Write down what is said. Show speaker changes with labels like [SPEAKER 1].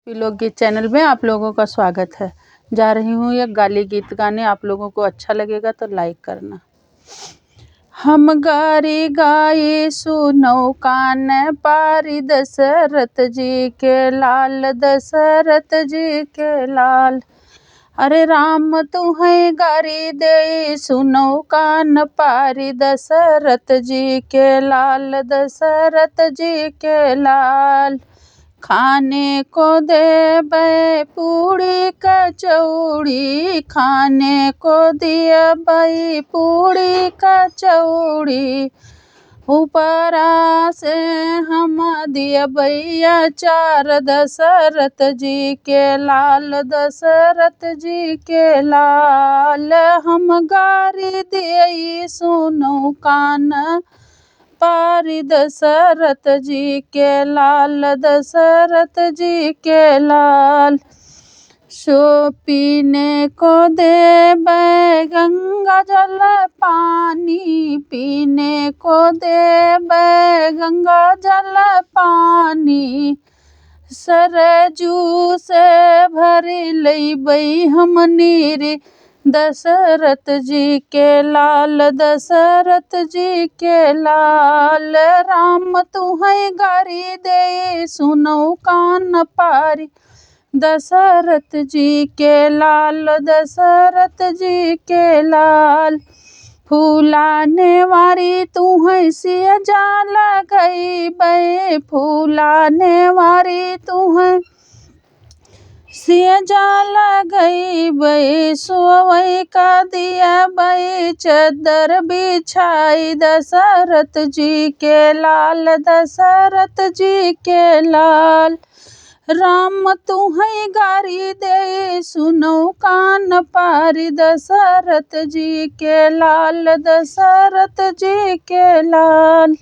[SPEAKER 1] लोकगीत चैनल में आप लोगों का स्वागत है। जा रही हूँ एक गाली गीत गाने, आप लोगों को अच्छा लगेगा तो लाइक करना। हम गारी गाए सुनो कान पारी दशरथ जी के लाल, दशरथ जी के लाल। अरे राम तुम्हें गारी दे सुनो कान पारी दशरथ जी के लाल, दशरथ जी के लाल। खाने को देबै पूड़ी कचौड़ी, खाने को दियबै पूड़ी कचौड़ी। ऊपरा से हम दियबै अचार, दशरथ जी के लाल, दशरथ जी के लाल। हम गारी दियई सुनो कान पारी दशरथ जी के लाल, दशरथ जी के लाल। सो पीने को देबै गंगा जल पानी, पीने को देबै गंगा जल पानी। सरजू से भरी लैबै हम नीर, दशरथ जी के लाल, दशरथ जी के लाल। राम तुम्हें गारी दे सुनो कान पारी दशरथ जी के लाल, दशरथ जी के लाल। फूलाने वारी तुम्हें सिया जाल गईबै, फूलाने वारी तुम्हें सिया जाल गईबै। सोवै का दियबै चद्दर बिछाई, दशरथ जी के लाल, दशरथ जी के लाल। राम तुम्हें गारी दे सुनो कान पारी दशरथ जी के लाल, दशरथ जी के लाल।